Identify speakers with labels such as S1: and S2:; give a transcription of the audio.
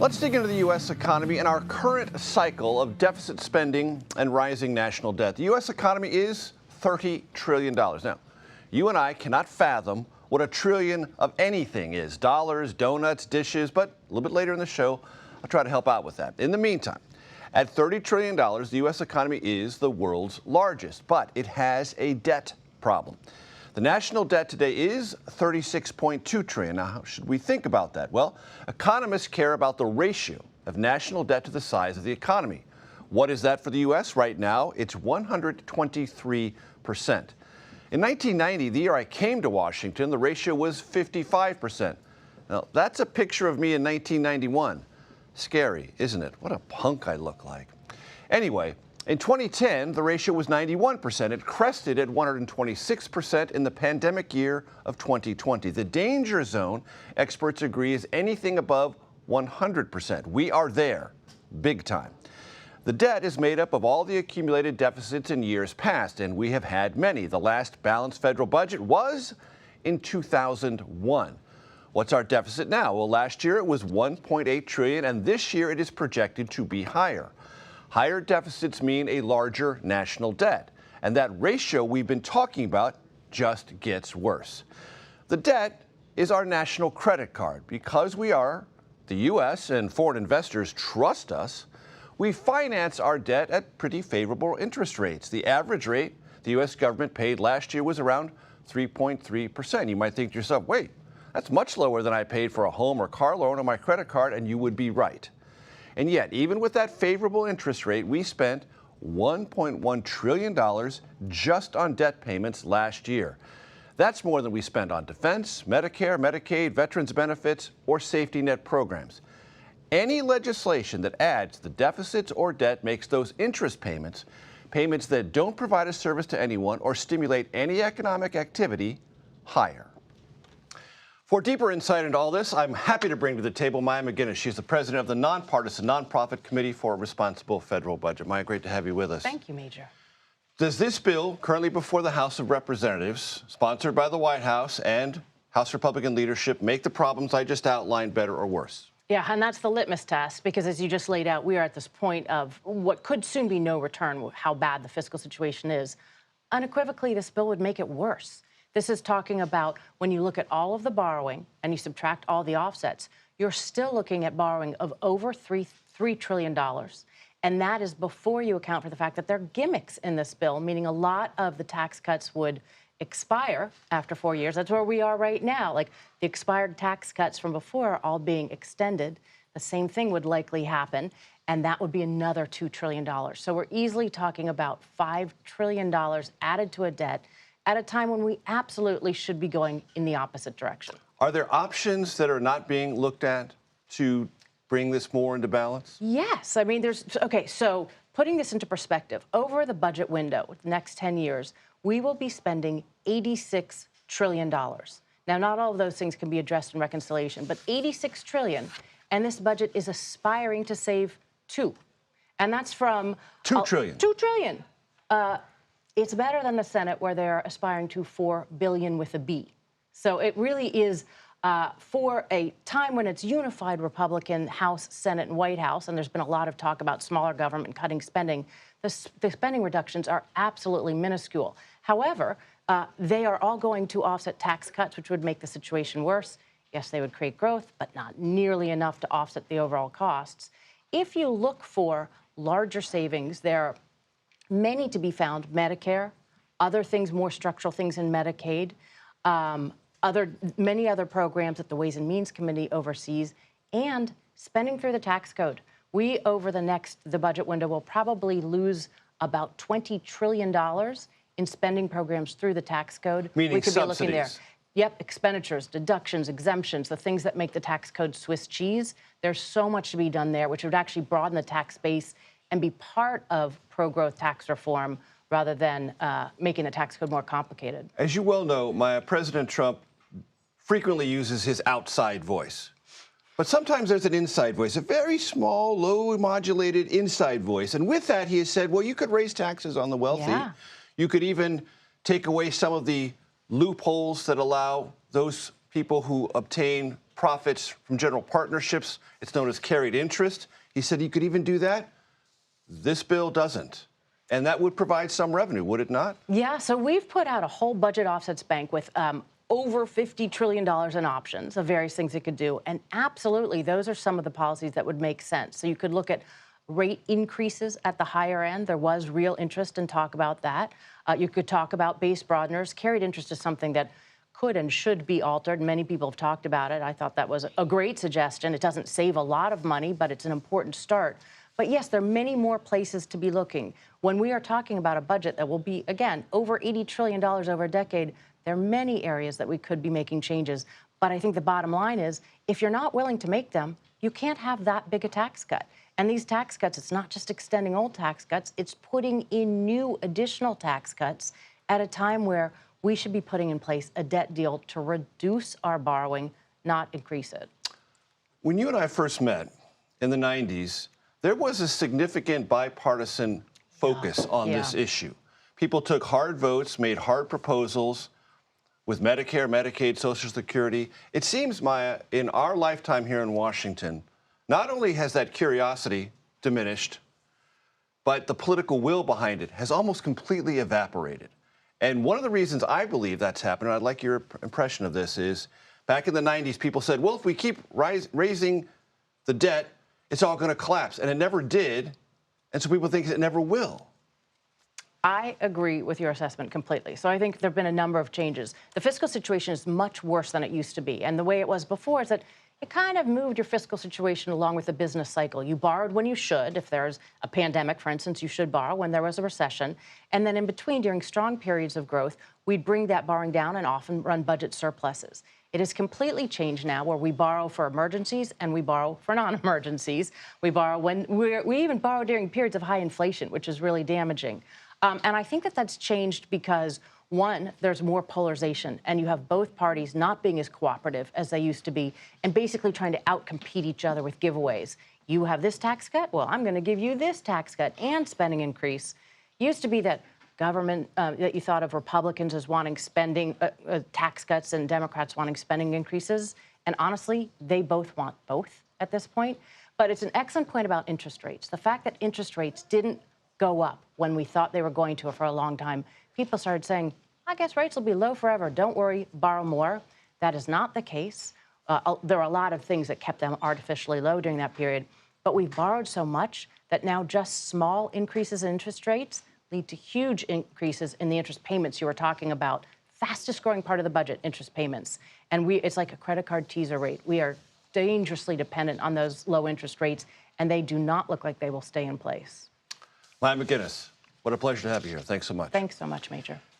S1: Let's dig into the U.S. economy and our current cycle of deficit spending and rising national debt. The U.S. economy is $30 trillion. Now, you and I cannot fathom what a trillion of anything is. Dollars, donuts, dishes, but a little bit later in the show, I'll try to help out with that. In the meantime, at $30 trillion, the U.S. economy is the world's largest, but it has a debt problem. The national debt today is $36.2 trillion. Now, how should we think about that? Well, economists care about the ratio of national debt to the size of the economy. What is that for the U.S. right now? It's 123%. In 1990, the year I came to Washington, the ratio was 55%. Now, that's a picture of me in 1991. Scary, isn't it? What a punk I look like. Anyway, in 2010, the ratio was 91%. It crested at 126% in the pandemic year of 2020. The danger zone, experts agree, is anything above 100%. We are there, big time. The debt is made up of all the accumulated deficits in years past, and we have had many. The last balanced federal budget was in 2001. What's our deficit now? Well, last year it was $1.8 trillion, and this year it is projected to be higher. Higher deficits mean a larger national debt, and that ratio we've been talking about just gets worse. The debt is our national credit card. Because the U.S. and foreign investors trust us, we finance our debt at pretty favorable interest rates. The average rate the U.S. government paid last year was around 3.3%. You might think to yourself, wait, that's much lower than I paid for a home or car loan on my credit card, and you would be right. And yet, even with that favorable interest rate, we spent $1.1 trillion just on debt payments last year. That's more than we spent on defense, Medicare, Medicaid, veterans benefits, or safety net programs. Any legislation that adds the deficits or debt makes those interest payments, payments that don't provide a service to anyone or stimulate any economic activity, higher. For deeper insight into all this, I'm happy to bring to the table Maya MacGuineas. She's the president of the nonpartisan nonprofit Committee for a Responsible Federal Budget. Maya, great to have you with us.
S2: Thank you, Major.
S1: Does this bill, currently before the House of Representatives, sponsored by the White House and House Republican leadership, make the problems I just outlined better or worse?
S2: Yeah, and that's the litmus test, because as you just laid out, we are at this point of what could soon be no return, how bad the fiscal situation is. Unequivocally, this bill would make it worse. This is talking about when you look at all of the borrowing and you subtract all the offsets, you're still looking at borrowing of over $3 trillion. And that is before you account for the fact that there are gimmicks in this bill, meaning a lot of the tax cuts would expire after 4 years. That's where we are right now. Like the expired tax cuts from before are all being extended. The same thing would likely happen, and that would be another $2 trillion. So we're easily talking about $5 trillion added to a debt at a time when we absolutely should be going in the opposite direction.
S1: Are there options that are not being looked at to bring this more into balance?
S2: Yes. I mean, so putting this into perspective, over the budget window, the next 10 years, we will be spending $86 trillion. Now, not all of those things can be addressed in reconciliation, but $86 trillion, and this budget is aspiring to save $2. And that's from
S1: $2 trillion.
S2: $2 trillion. It's better than the Senate, where they're aspiring to $4 billion with a B. So it really is for a time when it's unified Republican House, Senate, and White House, and there's been a lot of talk about smaller government cutting spending, the spending reductions are absolutely minuscule. However, they are all going to offset tax cuts, which would make the situation worse. Yes, they would create growth, but not nearly enough to offset the overall costs. If you look for larger savings, there are many to be found: Medicare, other things, more structural things in Medicaid, many other programs that the Ways and Means Committee oversees, and spending through the tax code. We, over the budget window, will probably lose about $20 trillion in spending programs through the tax code.
S1: Meaning
S2: we could
S1: subsidies.
S2: Be looking there. Yep, expenditures, deductions, exemptions, the things that make the tax code Swiss cheese. There's so much to be done there, which would actually broaden the tax base and be part of pro-growth tax reform rather than making the tax code more complicated.
S1: As you well know, President Trump frequently uses his outside voice. But sometimes there's an inside voice, a very small, low modulated inside voice. And with that, he has said, well, you could raise taxes on the wealthy.
S2: Yeah.
S1: You could even take away some of the loopholes that allow those people who obtain profits from general partnerships. It's known as carried interest. He said you could even do that. This bill doesn't. And that would provide some revenue, would it not?
S2: Yeah, so we've put out a whole budget offsets bank with over $50 trillion in options of various things it could do. And absolutely, those are some of the policies that would make sense. So you could look at rate increases at the higher end. There was real interest in talk about that. You could talk about base broadeners. Carried interest is something that could and should be altered. Many people have talked about it. I thought that was a great suggestion. It doesn't save a lot of money, but it's an important start. But yes, there are many more places to be looking. When we are talking about a budget that will be, again, over $80 trillion over a decade, there are many areas that we could be making changes. But I think the bottom line is, if you're not willing to make them, you can't have that big a tax cut. And these tax cuts, it's not just extending old tax cuts, it's putting in new additional tax cuts at a time where we should be putting in place a debt deal to reduce our borrowing, not increase it.
S1: When you and I first met in the 90s, there was a significant bipartisan focus on this issue. People took hard votes, made hard proposals with Medicare, Medicaid, Social Security. It seems, Maya, in our lifetime here in Washington, not only has that curiosity diminished, but the political will behind it has almost completely evaporated. And one of the reasons I believe that's happened, and I'd like your impression of this, is back in the 90s, people said, well, if we keep raising the debt, it's all going to collapse. And it never did. And so people think it never will.
S2: I agree with your assessment completely. So I think there have been a number of changes. The fiscal situation is much worse than it used to be. And the way it was before is that it kind of moved your fiscal situation along with the business cycle. You borrowed when you should. If there's a pandemic, for instance, you should borrow when there was a recession. And then in between, during strong periods of growth, we'd bring that borrowing down and often run budget surpluses. It has completely changed now, where we borrow for emergencies and we borrow for non-emergencies. We borrow when we even borrow during periods of high inflation, which is really damaging. And I think that that's changed because, one, there's more polarization, and you have both parties not being as cooperative as they used to be, and basically trying to outcompete each other with giveaways. You have this tax cut? Well, I'm going to give you this tax cut and spending increase. It used to be that government, that you thought of Republicans as wanting spending tax cuts and Democrats wanting spending increases. And honestly, they both want both at this point. But it's an excellent point about interest rates. The fact that interest rates didn't go up when we thought they were going to for a long time, people started saying, I guess rates will be low forever. Don't worry, borrow more. That is not the case. There are a lot of things that kept them artificially low during that period. But we've borrowed so much that now just small increases in interest rates lead to huge increases in the interest payments you were talking about. Fastest growing part of the budget, interest payments. And it's like a credit card teaser rate. We are dangerously dependent on those low interest rates, and they do not look like they will stay in place.
S1: Maya MacGuineas, what a pleasure to have you here. Thanks so much.
S2: Thanks so much, Major.